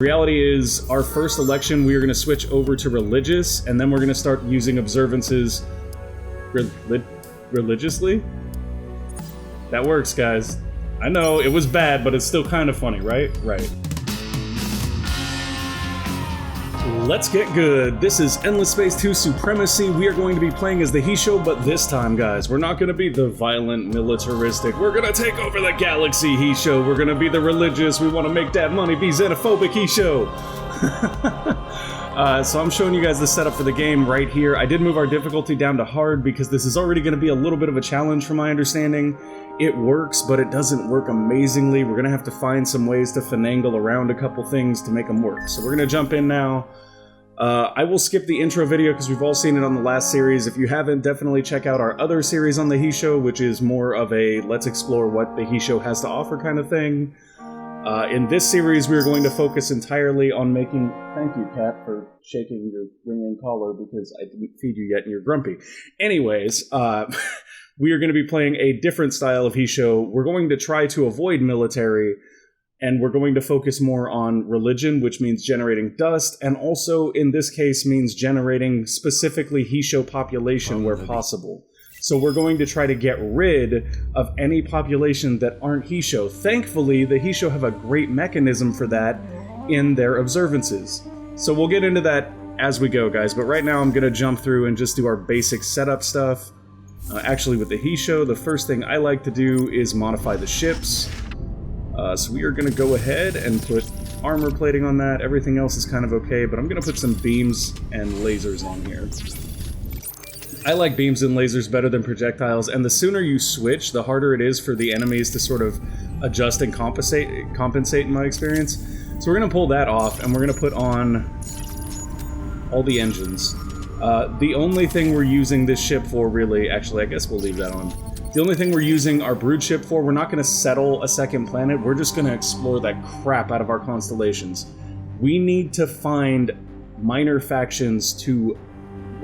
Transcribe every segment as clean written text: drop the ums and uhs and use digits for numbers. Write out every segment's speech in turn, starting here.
Reality is, our first election, we are going to switch over to religious, and then we're going to start using observances religiously? That works, guys. I know, it was bad, but it's still kind of funny, right? Right. Let's get good. This is Endless Space 2 Supremacy. We are going to be playing as the Hissho, but this time, guys, we're not going to be the violent, militaristic. We're going to take over the galaxy Hissho. We're going to be the religious. We want to make that money, be xenophobic Hissho. So I'm showing you guys the setup for the game right here. I did move our difficulty down to hard because this is already going to be a little bit of a challenge from my understanding. It works, but it doesn't work amazingly. We're going to have to find some ways to finagle around a couple things to make them work. So we're going to jump in now. I will skip the intro video because we've all seen it on the last series. If you haven't, definitely check out our other series on the Hissho, which is more of a let's explore what the Hissho has to offer kind of thing. In this series, we're going to focus entirely on making... Thank you, Cat, for shaking your ringing collar because I didn't feed you yet and you're grumpy. Anyways, we are going to be playing a different style of Hissho. We're going to try to avoid military, and we're going to focus more on religion, which means generating dust, and also, in this case, means generating specifically Hissho population where possible. So we're going to try to get rid of any population that aren't Hissho. Thankfully, the Hissho have a great mechanism for that in their observances. So we'll get into that as we go, guys, but right now I'm going to jump through and just do our basic setup stuff. Actually, with the Hissho, the first thing I like to do is modify the ships. So we are going to go ahead and put armor plating on that. Everything else is kind of okay, but I'm going to put some beams and lasers on here. I like beams and lasers better than projectiles, and the sooner you switch, the harder it is for the enemies to sort of adjust and compensate in my experience. So we're going to pull that off, and we're going to put on all the engines. The only thing we're using this ship for, really, actually, I guess we'll leave that on. The only thing we're using our brood ship for, we're not going to settle a second planet, we're just going to explore that crap out of our constellations. We need to find minor factions to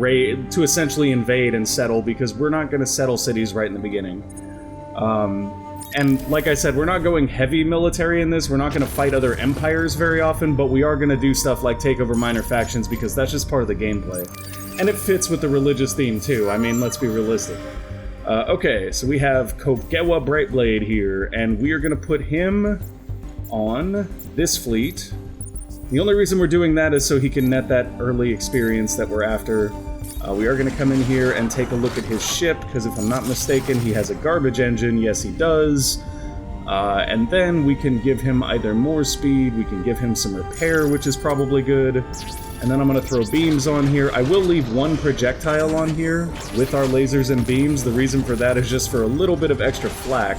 essentially invade and settle, because we're not going to settle cities right in the beginning. And like I said, we're not going heavy military in this, we're not going to fight other empires very often, but we are going to do stuff like take over minor factions, because that's just part of the gameplay. And it fits with the religious theme too, I mean, let's be realistic. Okay, so we have Kogewa Brightblade here, and we are going to put him on this fleet. The only reason we're doing that is so he can net that early experience that we're after. We are going to come in here and take a look at his ship, because if I'm not mistaken, he has a garbage engine. Yes, he does. And then we can give him either more speed, we can give him some repair, which is probably good. And then I'm going to throw beams on here. I will leave one projectile on here with our lasers and beams. The reason for that is just for a little bit of extra flak.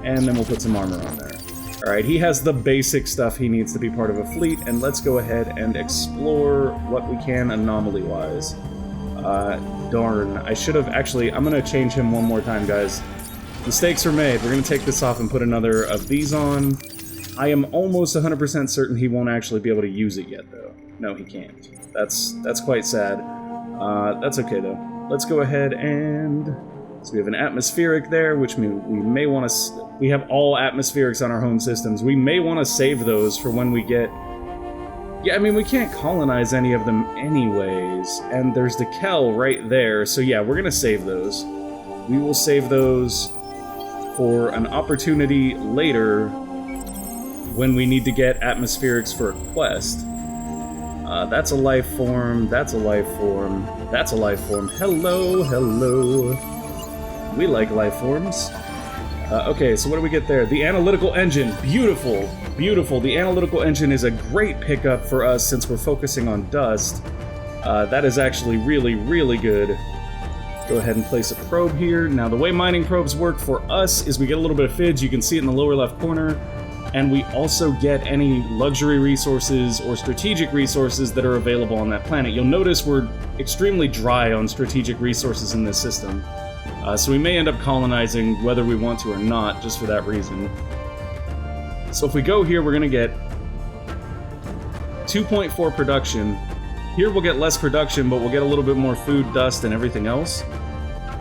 And then we'll put some armor on there. Alright, he has the basic stuff he needs to be part of a fleet, and let's go ahead and explore what we can anomaly-wise. Darn, I should have... Actually, I'm going to change him one more time, guys. Mistakes are made. We're going to take this off and put another of these on. I am almost 100% certain he won't actually be able to use it yet, though. No, he can't. That's quite sad. That's okay, though. Let's go ahead and... So we have an atmospheric there, which means we may want to... We have all atmospherics on our home systems. We may want to save those for when we get... Yeah, I mean, we can't colonize any of them anyways. And there's the Keii right there. So yeah, we're going to save those. We will save those for an opportunity later when we need to get atmospherics for a quest. That's a life form, that's a life form, that's a life form. Hello, hello. We like life forms. Okay, so what do we get there? The analytical engine. Beautiful, beautiful. The analytical engine is a great pickup for us since we're focusing on dust. That is actually really, really good. Go ahead and place a probe here. Now, the way mining probes work for us is we get a little bit of FIDS. You can see it in the lower left corner. And we also get any luxury resources or strategic resources that are available on that planet. You'll notice we're extremely dry on strategic resources in this system. So we may end up colonizing whether we want to or not, just for that reason. So if we go here, we're going to get 2.4 production. Here we'll get less production, but we'll get a little bit more food, dust, and everything else.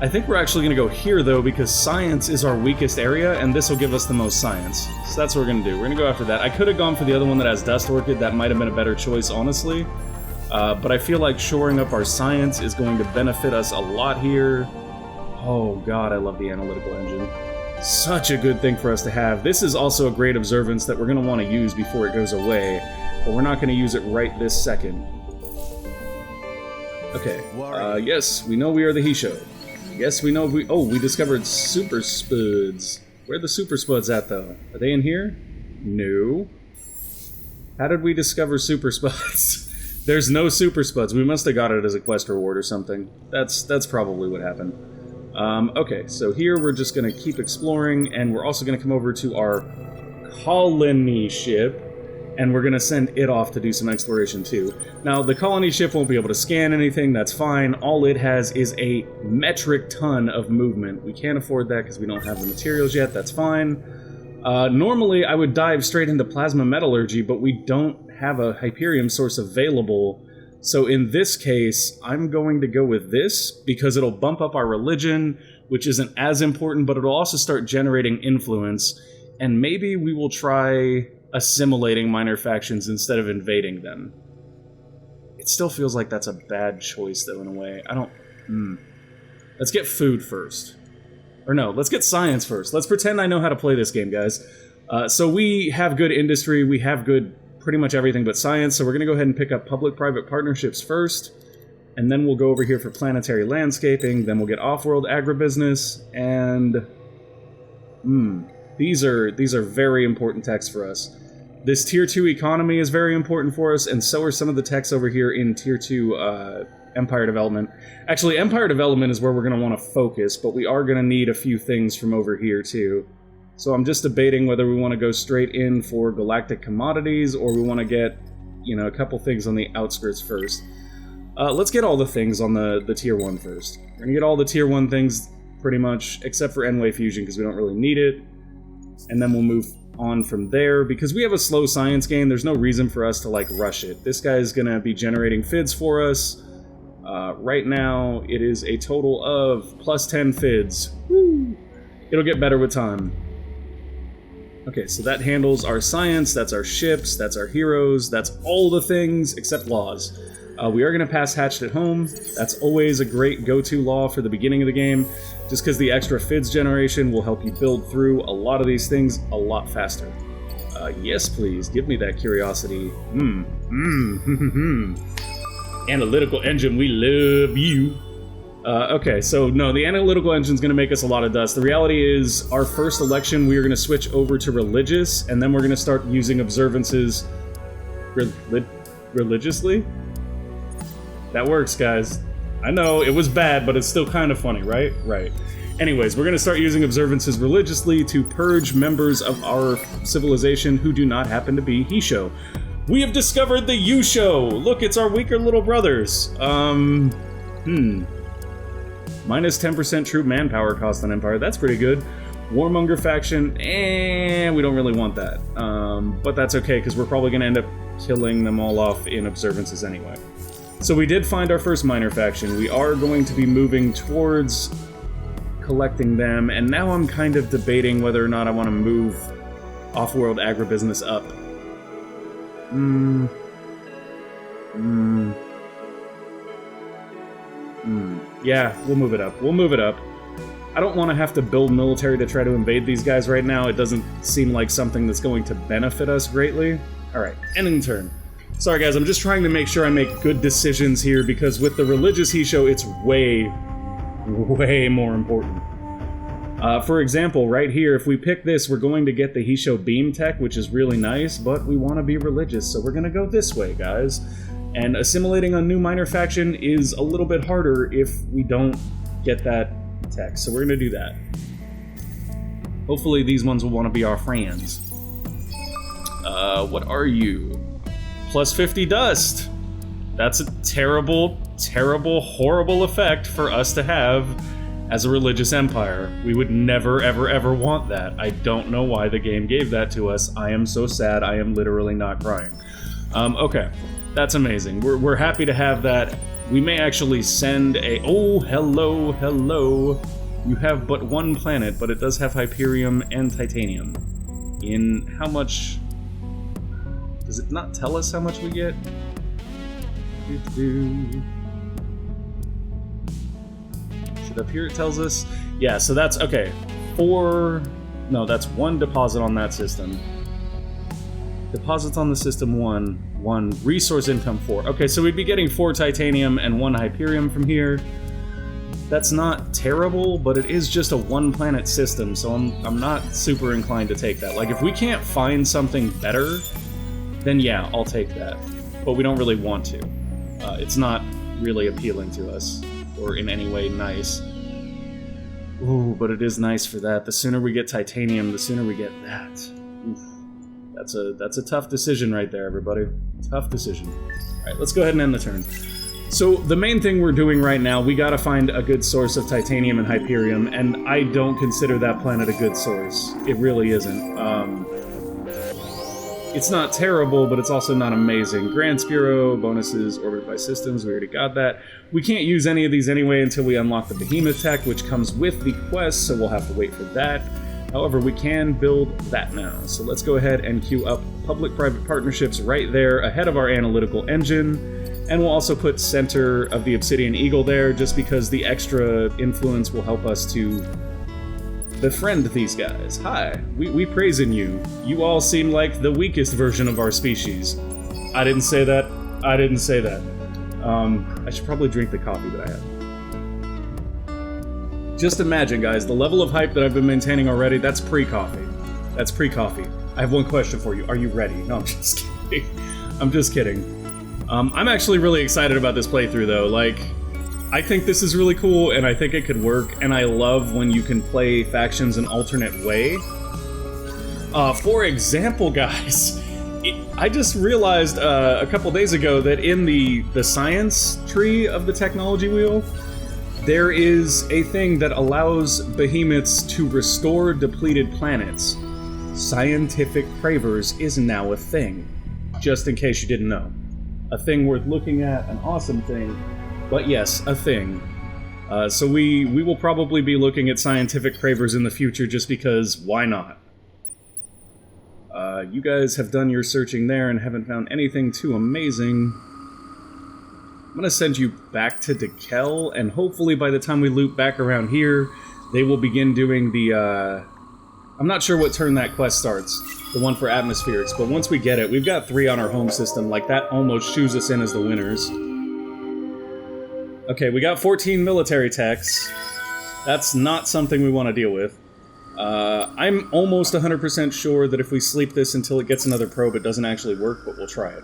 I think we're actually going to go here, though, because science is our weakest area, and this will give us the most science. So that's what we're going to do. We're going to go after that. I could have gone for the other one that has Dust Orchid. That might have been a better choice, honestly. But I feel like shoring up our science is going to benefit us a lot here. Oh, God, I love the analytical engine. Such a good thing for us to have. This is also a great observance that we're going to want to use before it goes away, but we're not going to use it right this second. Okay, yes, we know we are the Hissho. Yes, we know we discovered super spuds. Where are the super spuds at, though? Are they in here? No. How did we discover super spuds? There's no super spuds. We must have got it as a quest reward or something. That's probably what happened. Okay, so here we're just going to keep exploring, and we're also going to come over to our colony ship, and we're going to send it off to do some exploration too. Now, the colony ship won't be able to scan anything, that's fine. All it has is a metric ton of movement. We can't afford that because we don't have the materials yet, that's fine. Normally, I would dive straight into plasma metallurgy, but we don't have a Hyperium source available. So in this case, I'm going to go with this, because it'll bump up our religion, which isn't as important, but it'll also start generating influence, and maybe we will try assimilating minor factions instead of invading them. It still feels like that's a bad choice, though, in a way. I don't... Let's get food first. Or no, let's get science first. Let's pretend I know how to play this game, guys. So we have good industry, we have good pretty much everything but science, so we're going to go ahead and pick up public-private partnerships first, and then we'll go over here for planetary landscaping, then we'll get off-world agribusiness, and... These are very important techs for us. This Tier 2 economy is very important for us, and so are some of the techs over here in Tier 2 Empire Development. Actually, Empire Development is where we're going to want to focus, but we are going to need a few things from over here, too. So I'm just debating whether we want to go straight in for galactic commodities, or we want to get, you know, a couple things on the outskirts first. Let's get all the things on the Tier 1 first. We're going to get all the Tier 1 things, pretty much, except for N-Wave Fusion, because we don't really need it. And then we'll move on from there. Because we have a slow science game, there's no reason for us to, like, rush it. This guy's going to be generating FIDs for us. Right now, it is a total of plus 10 FIDs. Woo! It'll get better with time. Okay, so that handles our science, that's our ships, that's our heroes, that's all the things except laws. We are going to pass Hatched at Home. That's always a great go-to law for the beginning of the game, just because the extra FIDs generation will help you build through a lot of these things a lot faster. Yes, please, give me that curiosity. Analytical engine, we love you. Okay, so no, the analytical engine's gonna make us a lot of dust. The reality is, our first election, we are gonna switch over to religious, and then we're gonna start using observances religiously? That works, guys. I know, it was bad, but it's still kind of funny, right? Right. Anyways, we're gonna start using observances religiously to purge members of our civilization who do not happen to be Hissho. We have discovered the Yusho! Look, it's our weaker little brothers. Minus 10% troop manpower cost on Empire. That's pretty good. Warmonger faction, we don't really want that. But that's okay, because we're probably going to end up killing them all off in observances anyway. So we did find our first minor faction. We are going to be moving towards collecting them, and now I'm kind of debating whether or not I want to move off-world agribusiness up. Yeah, we'll move it up. We'll move it up. I don't want to have to build military to try to invade these guys right now. It doesn't seem like something that's going to benefit us greatly. Alright, ending turn. Sorry guys, I'm just trying to make sure I make good decisions here, because with the religious Hissho, it's way more important. For example, right here, if we pick this, we're going to get the Hissho beam tech, which is really nice, but we want to be religious, so we're going to go this way, guys. And assimilating a new minor faction is a little bit harder if we don't get that tech, so we're going to do that. Hopefully these ones will want to be our friends. What are you? Plus 50 dust! That's a terrible, horrible effect for us to have as a religious empire. We would never, ever want that. I don't know why the game gave that to us. I am so sad, I am literally not crying. Okay. That's amazing. We're happy to have that. We may actually send a... Oh, hello, hello. You have but one planet, but it does have Hyperium and Titanium. In how much... Does it not tell us how much we get? Is it up here it tells us? Yeah, so that's... Okay. 4... No, that's 1 deposit on that system. Deposits on the system 1. 1 resource income 4. Okay, so we'd be getting 4 titanium and 1 Hyperium from here. That's not terrible, but it is just a 1-planet system, so I'm not super inclined to take that. Like, if we can't find something better, then yeah, I'll take that. But we don't really want to. It's not really appealing to us, or in any way nice. Ooh, but it is nice for that. The sooner we get titanium, the sooner we get that. Oof. That's a tough decision right there, everybody. Tough decision. Alright, let's go ahead and end the turn. So, the main thing we're doing right now, we gotta find a good source of titanium and Hyperium, and I don't consider that planet a good source. It really isn't. It's not terrible, but it's also not amazing. Grants Bureau, bonuses, orbited by systems, we already got that. We can't use any of these anyway until we unlock the Behemoth tech, which comes with the quest, so we'll have to wait for that. However, we can build that now. So let's go ahead and queue up public-private partnerships right there ahead of our analytical engine. And we'll also put Center of the Obsidian Eagle there, just because the extra influence will help us to befriend these guys. Hi, we praise in you. You all seem like the weakest version of our species. I didn't say that. I didn't say that. I should probably drink the coffee that I have. Just imagine, guys, the level of hype that I've been maintaining already, that's pre-coffee. That's pre-coffee. I have one question for you. Are you ready? No, I'm just kidding. I'm just kidding. I'm actually really excited about this playthrough, though. Like, I think this is really cool, and I think it could work, and I love when you can play factions an alternate way. For example, guys, I just realized a couple days ago that in the science tree of the technology wheel, there is a thing that allows behemoths to restore depleted planets. Scientific Cravers is now a thing, just in case you didn't know. A thing worth looking at, an awesome thing, but yes, a thing. So we will probably be looking at Scientific Cravers in the future just because, why not? You guys have done your searching there and haven't found anything too amazing. I'm gonna send you back to Dekel, and hopefully by the time we loop back around here, they will begin doing the, I'm not sure what turn that quest starts, the one for atmospherics, but once we get it, we've got 3 on our home system, like that almost shoes us in as the winners. Okay, we got 14 military techs. That's not something we want to deal with. I'm almost 100% sure that if we sleep this until it gets another probe, it doesn't actually work, but we'll try it.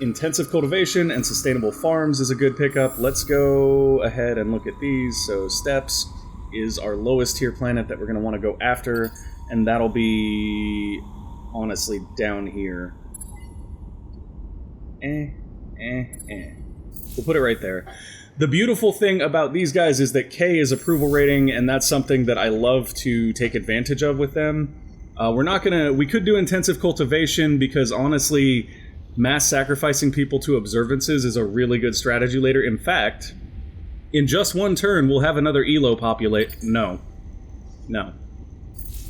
Intensive cultivation and sustainable farms is a good pickup. Let's go ahead and look at these. So Steppes is our lowest tier planet that we're going to want to go after, and that'll be, honestly, down here. We'll put it right there. The beautiful thing about these guys is that Keii is approval rating, and that's something that I love to take advantage of with them. We could do intensive cultivation because, honestly, mass sacrificing people to observances is a really good strategy later. In fact, in just one turn, we'll have another Elo populate. No.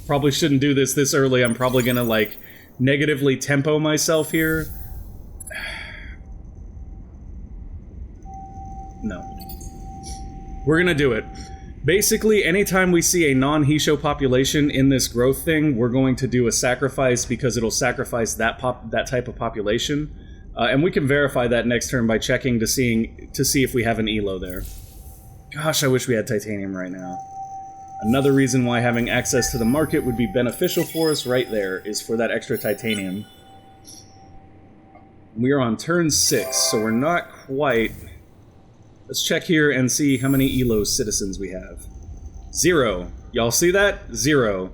Probably shouldn't do this early. I'm probably gonna, like, negatively tempo myself here. No. We're gonna do it. Basically, anytime we see a non-Hissho population in this growth thing, we're going to do a sacrifice because it'll sacrifice that type of population. And we can verify that next turn by checking to see if we have an Elo there. Gosh, I wish we had titanium right now. Another reason why having access to the market would be beneficial for us right there is for that extra titanium. We are on turn 6, so we're not quite... Let's check here and see how many Elo citizens we have. 0. Y'all see that? 0.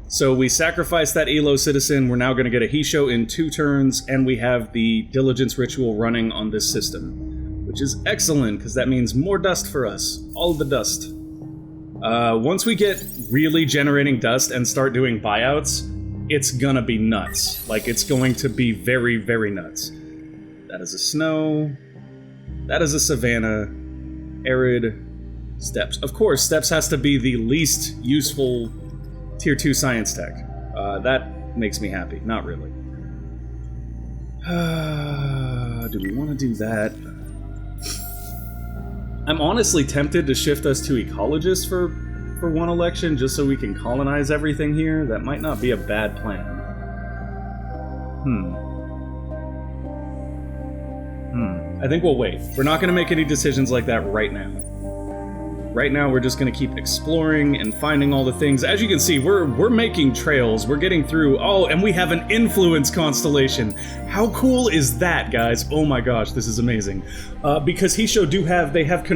So we sacrificed that Elo citizen, we're now going to get a Hissho in 2 turns, and we have the diligence ritual running on this system. Which is excellent, because that means more dust for us. All of the dust. Once we get really generating dust and start doing buyouts, it's gonna be nuts. Like, it's going to be very, very nuts. That is a snow. That is a savanna. Arid. Steppes. Of course, Steppes has to be the least useful Tier 2 science tech. That makes me happy. Not really. Do we want to do that? I'm honestly tempted to shift us to ecologist for one election, just so we can colonize everything here. That might not be a bad plan. I think we'll wait. We're not going to make any decisions like that right now. Right now, we're just going to keep exploring and finding all the things. As you can see, we're making trails. We're getting through. Oh, and we have an influence constellation. How cool is that, guys? Oh my gosh, this is amazing. Because Hissho they have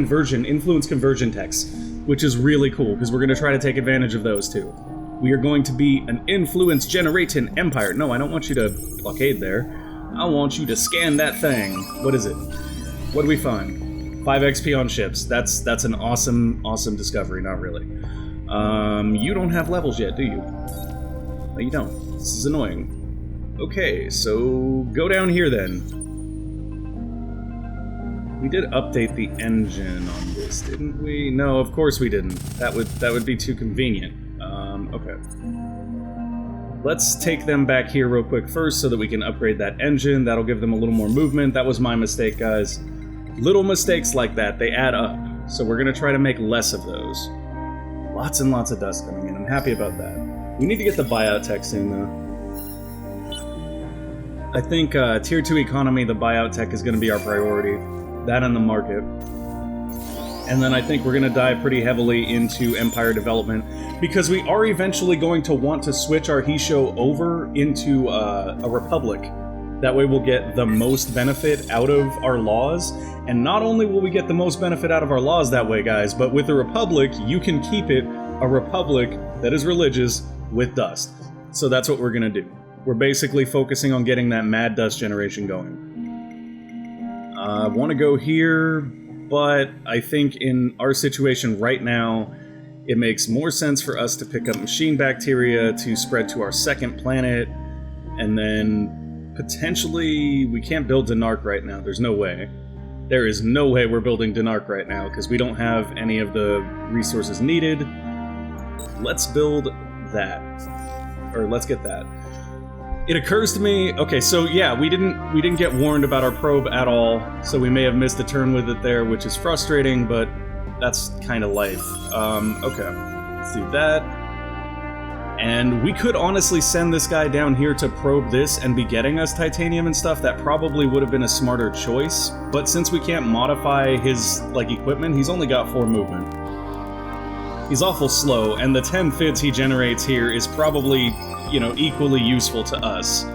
influence conversion techs, which is really cool, because we're going to try to take advantage of those too. We are going to be an influence generating empire. No, I don't want you to blockade there. I want you to scan that thing. What is it? What do we find? 5 XP on ships. That's an awesome discovery. Not really. You don't have levels yet, do you? No, you don't. This is annoying. Okay, so go down here then. We did update the engine on this, didn't we? No, of course we didn't. That would be too convenient. Okay. Let's take them back here real quick first so that we can upgrade that engine. That'll give them a little more movement. That was my mistake, guys. Little mistakes like that, they add up. So we're going to try to make less of those. Lots and lots of dust coming in. I'm happy about that. We need to get the buyout tech soon, though. I think Tier 2 economy, the buyout tech is going to be our priority. That and the market. And then I think we're going to dive pretty heavily into empire development, because we are eventually going to want to switch our Hissho over into a republic. That way we'll get the most benefit out of our laws. And not only will we get the most benefit out of our laws that way, guys, but with the republic, you can keep it a republic that is religious with dust. So that's what we're going to do. We're basically focusing on getting that mad dust generation going. I want to go here, but I think in our situation right now, it makes more sense for us to pick up machine bacteria to spread to our second planet, and then potentially we can't build Denark right now. There's no way. There is no way we're building Denark right now because we don't have any of the resources needed. Let's build that, or let's get that. It occurs to me, okay, so yeah, we didn't get warned about our probe at all, so we may have missed a turn with it there, which is frustrating, but that's kind of life. Okay, let's do that. And we could honestly send this guy down here to probe this and be getting us titanium and stuff. That probably would have been a smarter choice, but since we can't modify his, equipment, he's only got 4 movement. He's awful slow, and the 10 fids he generates here is probably, equally useful to us.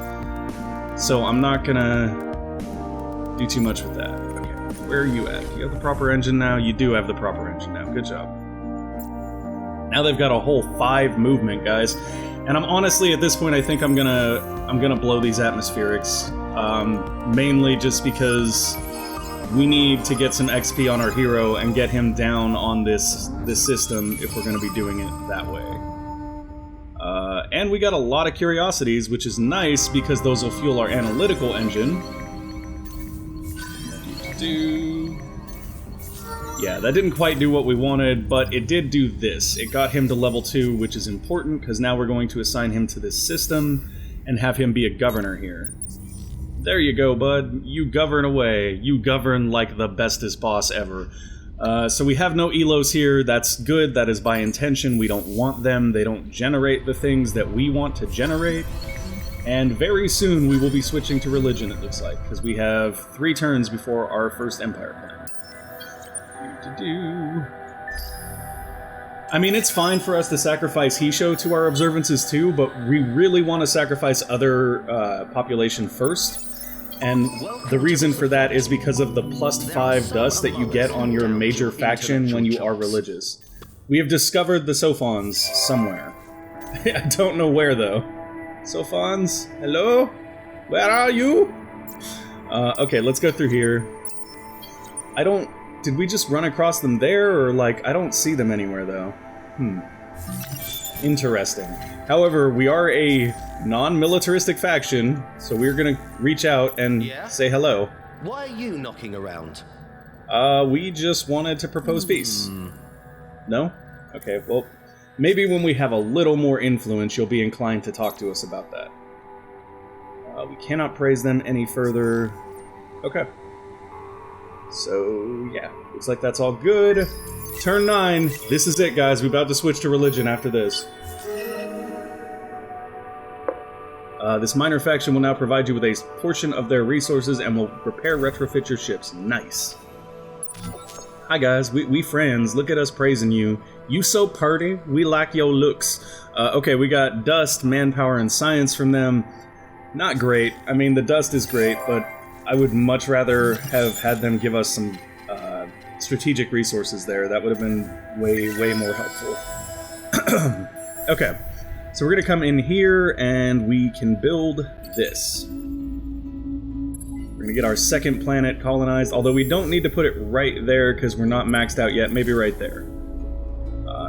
So I'm not gonna do too much with that. Okay, where are you at? You have the proper engine now? You do have the proper engine now. Good job. Now they've got a whole 5 movement, guys. And I'm honestly, at this point, I think I'm gonna blow these atmospherics. Mainly just because we need to get some XP on our hero and get him down on this system if we're gonna be doing it that way. And we got a lot of curiosities, which is nice because those will fuel our analytical engine. Yeah, that didn't quite do what we wanted, but it did do this. It got him to level 2, which is important because now we're going to assign him to this system and have him be a governor here. There you go, bud. You govern away. You govern like the bestest boss ever. So we have no elos here. That's good. That is by intention. We don't want them. They don't generate the things that we want to generate. And very soon we will be switching to religion, it looks like, because we have 3 turns before our first empire plan. I mean, it's fine for us to sacrifice Hissho to our observances too, but we really want to sacrifice other population first. And the reason for that is because of the +5 dust that you get on your major faction when you are religious. We have discovered the Sophons somewhere. I don't know where, though. Sophons? Hello? Where are you? Okay, let's go through here. Did we just run across them there, or, I don't see them anywhere, though. Interesting. However, we are a non-militaristic faction, so we're gonna reach out and say hello. Why are you knocking around? We just wanted to propose peace. No? Okay, well, maybe when we have a little more influence, you'll be inclined to talk to us about that. We cannot praise them any further. Okay. So, yeah, looks like that's all good. Turn 9. This is it, guys. We're about to switch to religion after this. This minor faction will now provide you with a portion of their resources and will repair retrofit your ships. Nice. Hi, guys. We friends. Look at us praising you. You so party. We like your looks. Okay, we got dust, manpower, and science from them. Not great. I mean, the dust is great, but I would much rather have had them give us some strategic resources there. That would have been way more helpful. Okay, so we're going to come in here and we can build this. We're going to get our second planet colonized, although we don't need to put it right there because we're not maxed out yet. Maybe right there.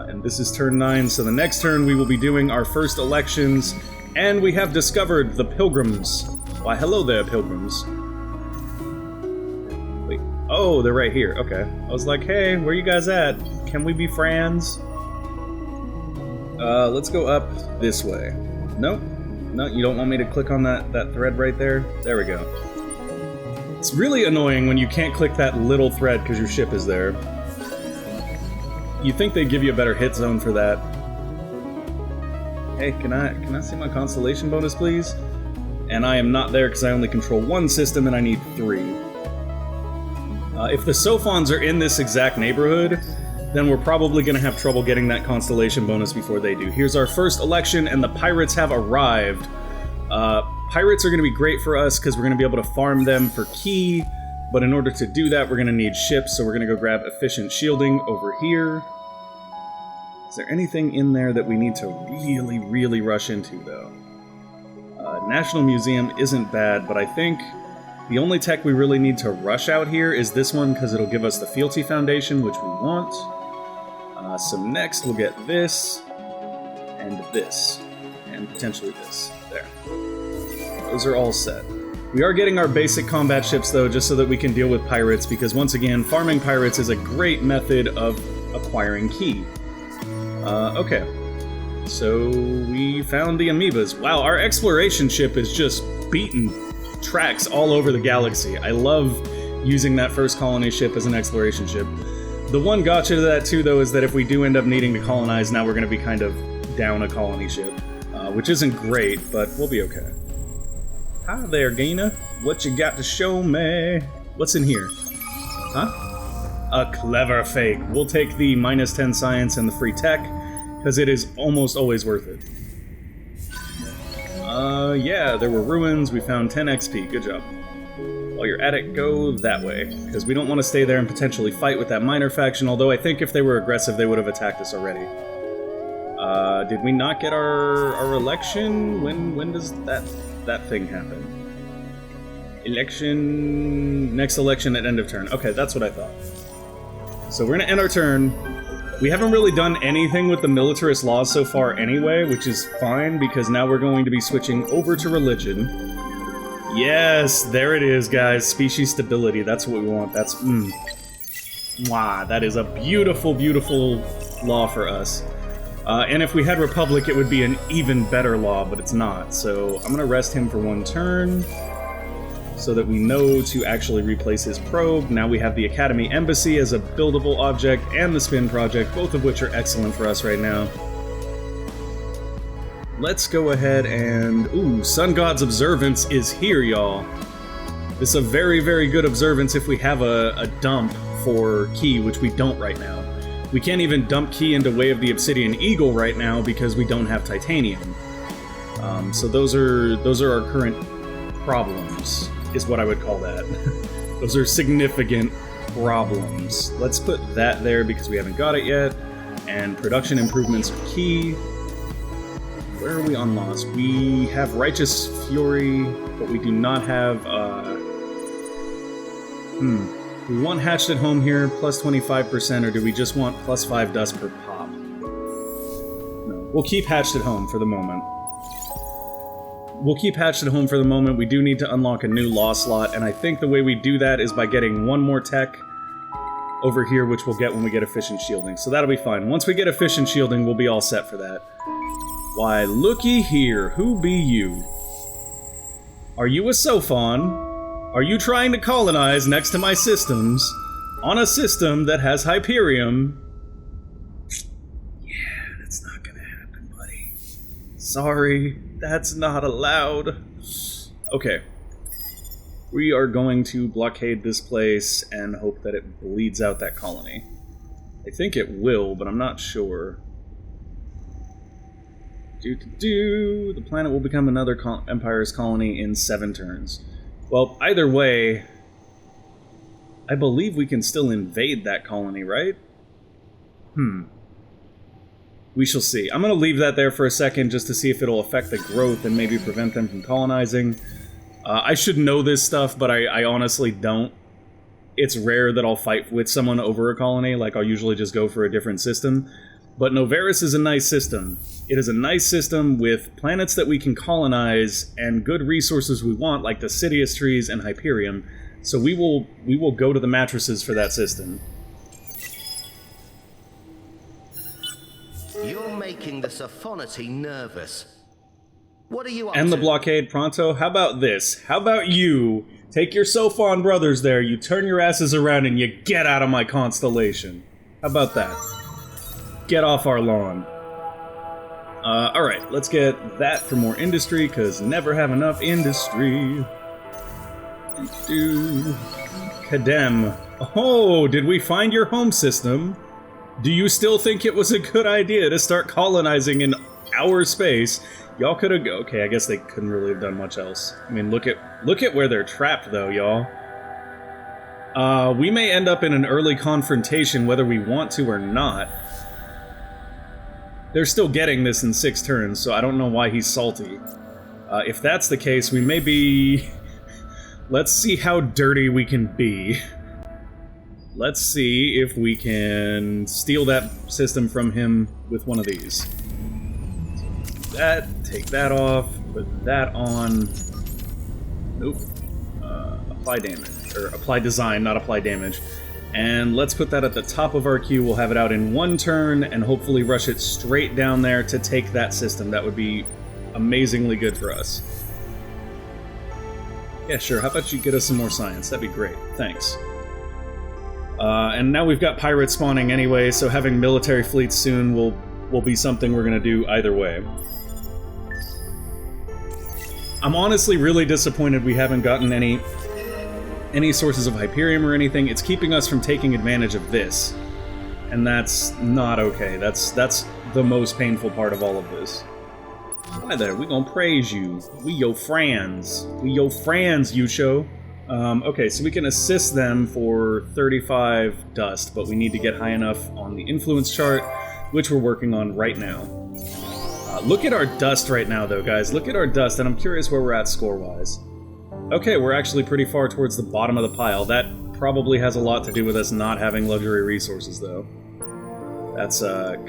And this is turn 9, so the next turn we will be doing our first elections. And we have discovered the Pilgrims. Why, hello there, Pilgrims. Wait. Oh, they're right here. Okay. I was like, hey, where you guys at? Can we be friends? Let's go up this way. Nope. No, you don't want me to click on that thread right there? There we go. It's really annoying when you can't click that little thread because your ship is there. You'd think they'd give you a better hit zone for that. Hey, can I see my constellation bonus, please? And I am not there because I only control 1 system and I need 3. If the Sophons are in this exact neighborhood, then we're probably going to have trouble getting that constellation bonus before they do. Here's our first election, and the pirates have arrived. Pirates are going to be great for us because we're going to be able to farm them for Keii, but in order to do that, we're going to need ships, so we're going to go grab efficient shielding over here. Is there anything in there that we need to really rush into, though? National Museum isn't bad, but I think the only tech we really need to rush out here is this one, because it'll give us the Fealty Foundation, which we want. So next we'll get this, and potentially this. There. Those are all set. We are getting our basic combat ships, though, just so that we can deal with pirates, because once again, farming pirates is a great method of acquiring Keii. Okay. So, we found the amoebas. Wow, our exploration ship is just beating tracks all over the galaxy. I love using that first colony ship as an exploration ship. The one gotcha to that, too, though, is that if we do end up needing to colonize, now we're going to be kind of down a colony ship. Which isn't great, but we'll be okay. Hi there, Gaina. What you got to show me? What's in here? Huh? A clever fake. We'll take the -10 science and the free tech, because it is almost always worth it. Yeah, there were ruins. We found 10 XP. Good job. While you're at it, go that way, because we don't want to stay there and potentially fight with that minor faction, although I think if they were aggressive, they would have attacked us already. Did we not get our election? When does that thing happen? Election... Next election at end of turn. Okay, that's what I thought. So we're gonna end our turn. We haven't really done anything with the militarist laws so far anyway, which is fine, because now we're going to be switching over to religion. Yes, there it is, guys. Species stability. That's what we want. That's... Mwah, that is a beautiful, beautiful law for us. And if we had Republic, it would be an even better law, but it's not. So I'm gonna rest him for 1 turn, so that we know to actually replace his probe. Now we have the Academy Embassy as a buildable object, and the Spin Project, both of which are excellent for us right now. Let's go ahead and... Ooh, Sun God's Observance is here, y'all. This is a very, very good observance if we have a dump for Keii, which we don't right now. We can't even dump Keii into Way of the Obsidian Eagle right now because we don't have titanium. So those are our current problems, is what I would call that. Those are significant problems. Let's put that there because we haven't got it yet. And production improvements for Keii. Where are we on loss? We have Righteous Fury, but we do not have, We want Hatched at Home here, plus 25%, or do we just want plus 5 dust per pop? No. We'll keep Hatched at Home for the moment. We do need to unlock a new law slot, and I think the way we do that is by getting 1 more tech over here, which we'll get when we get efficient shielding. So that'll be fine. Once we get efficient shielding, we'll be all set for that. Why, looky here. Who be you? Are you a Sophon? Are you trying to colonize next to my systems on a system that has Hyperium? Yeah, that's not gonna happen, buddy. Sorry, that's not allowed. Okay. We are going to blockade this place and hope that it bleeds out that colony. I think it will, but I'm not sure. The planet will become another Empire's colony in 7 turns. Well, either way, I believe we can still invade that colony, right? We shall see. I'm going to leave that there for a second just to see if it'll affect the growth and maybe prevent them from colonizing. I should know this stuff, but I honestly don't. It's rare that I'll fight with someone over a colony, like I'll usually just go for a different system. But Novaris is a nice system. It is a nice system with planets that we can colonize and good resources we want, like the Sidious trees and Hyperium. So we will go to the mattresses for that system. You're making the Sophonity nervous. What are you up End to? the blockade pronto. How about this? How about you take your Sophon brothers there, you turn your asses around, and you get out of my constellation? How about that? Get off our lawn. Alright, let's get that for more industry, because never have enough industry. Kadem. Oh, did we find your home system? Do you still think it was a good idea to start colonizing in our space? Y'all could have... Okay, I guess they couldn't really have done much else. I mean, look at where they're trapped, though, y'all. We may end up in an early confrontation whether we want to or not. They're still getting this in 6 turns, so I don't know why he's salty. If that's the case, we may be... Let's see how dirty we can be. Let's see if we can steal that system from him with one of these. Take that off, put that on. Nope. Apply damage. Or apply design, not apply damage. And let's put that at the top of our queue. We'll have it out in 1 turn, and hopefully rush it straight down there to take that system. That would be amazingly good for us. Yeah, sure. How about you get us some more science? That'd be great. Thanks. And now we've got pirates spawning anyway, so having military fleets soon will be something we're gonna do either way. I'm honestly really disappointed we haven't gotten any sources of Hyperium or anything. It's keeping us from taking advantage of this. And that's not okay. That's the most painful part of all of this. Hi there, we gonna praise you. We your friends. We your friends, Hissho. Okay, so we can assist them for 35 dust, but we need to get high enough on the influence chart, which we're working on right now. Look at our dust right now, though, guys. Look at our dust, and I'm curious where we're at score-wise. Okay, we're actually pretty far towards the bottom of the pile. That probably has a lot to do with us not having luxury resources, though. That's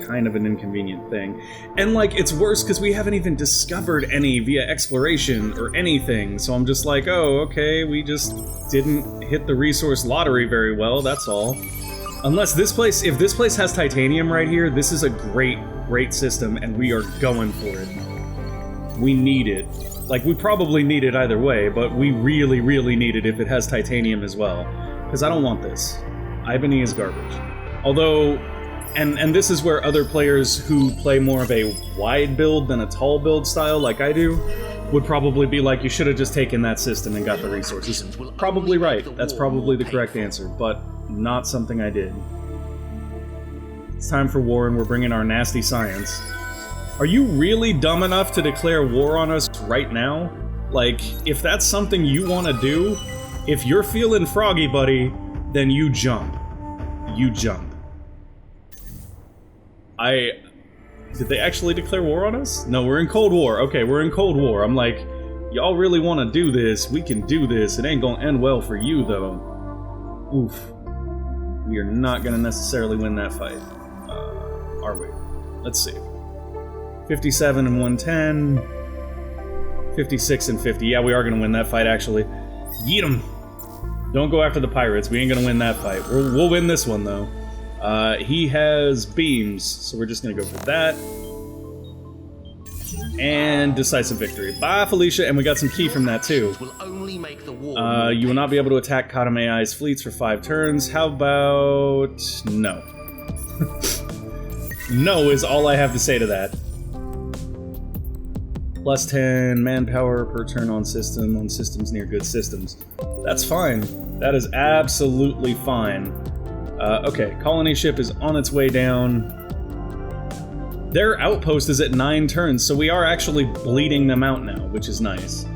kind of an inconvenient thing. And, like, it's worse because we haven't even discovered any via exploration or anything, so I'm just like, oh, okay, we just didn't hit the resource lottery very well, that's all. Unless this place, if this place has titanium right here, this is a great system, and we are going for it. We need it. Like, we probably need it either way, but we really, really need it if it has titanium as well. Because I don't want this. Ibony is garbage. Although, and this is where other players who play more of a wide build than a tall build style, like I do, would probably be like, you should have just taken that system and got the resources. Probably right. That's probably the correct answer, but not something I did. It's time for war, and we're bringing our nasty science. Are you really dumb enough to declare war on us right now? Like, if that's something you want to do, if you're feeling froggy, buddy, then you jump. You jump. Did they actually declare war on us? No, we're in Cold War. Okay, we're in Cold War. I'm like, y'all really want to do this? We can do this. It ain't gonna end well for you, though. Oof. We are not gonna necessarily win that fight. Are we? Let's see. 57 and 110. 56 and 50. Yeah, we are gonna win that fight, actually. Yeet 'em! Don't go after the pirates. We ain't gonna win that fight. We'll win this one, though. He has beams, so we're just gonna go for that. And decisive victory. Bye, Felicia, and we got some Keii from that, too. You will not be able to attack Kadam AI's fleets for 5 turns. How about... no. No is all I have to say to that. Plus 10 manpower per turn on systems near good systems. That's fine. That is absolutely fine. Okay, colony ship is on its way down. Their outpost is at 9 turns, so we are actually bleeding them out now, which is nice.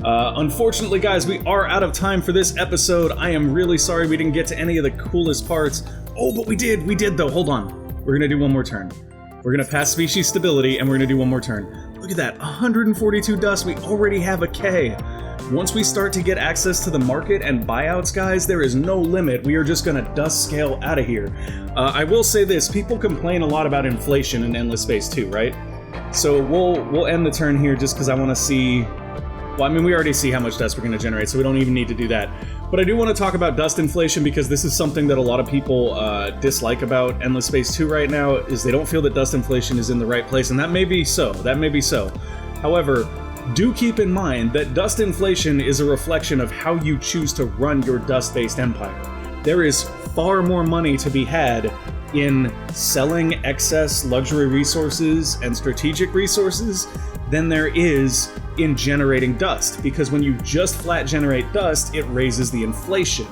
Unfortunately, guys, we are out of time for this episode. I am really sorry we didn't get to any of the coolest parts. Oh, but we did though. Hold on. We're gonna do one more turn. We're gonna pass species stability, and we're gonna do one more turn. Look at that, 142 dust. We already have a K. Once we start to get access to the market and buyouts, guys, there is no limit. We are just gonna dust scale out of here. I will say this, people complain a lot about inflation in Endless Space 2, right? So we'll end the turn here just because I want to see... Well, I mean, we already see how much dust we're going to generate, so we don't even need to do that. But I do want to talk about dust inflation because this is something that a lot of people dislike about Endless Space 2 right now, is they don't feel that dust inflation is in the right place, and that may be so. That may be so. However, do keep in mind that dust inflation is a reflection of how you choose to run your dust-based empire. There is far more money to be had in selling excess luxury resources and strategic resources than there is in generating dust, because when you just flat generate dust, it raises the inflation.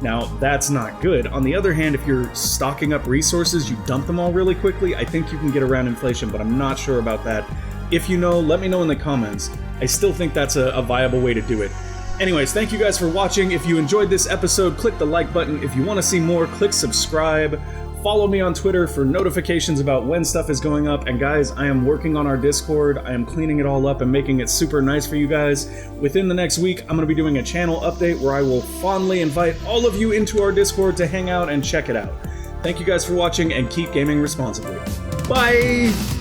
Now, that's not good. On the other hand, if you're stocking up resources, you dump them all really quickly, I think you can get around inflation, but I'm not sure about that. If you know, let me know in the comments. I still think that's a viable way to do it. Anyways, thank you guys for watching. If you enjoyed this episode, click the like button. If you want to see more, click subscribe. Follow me on Twitter for notifications about when stuff is going up. And guys, I am working on our Discord. I am cleaning it all up and making it super nice for you guys. Within the next week, I'm going to be doing a channel update where I will fondly invite all of you into our Discord to hang out and check it out. Thank you guys for watching, and keep gaming responsibly. Bye!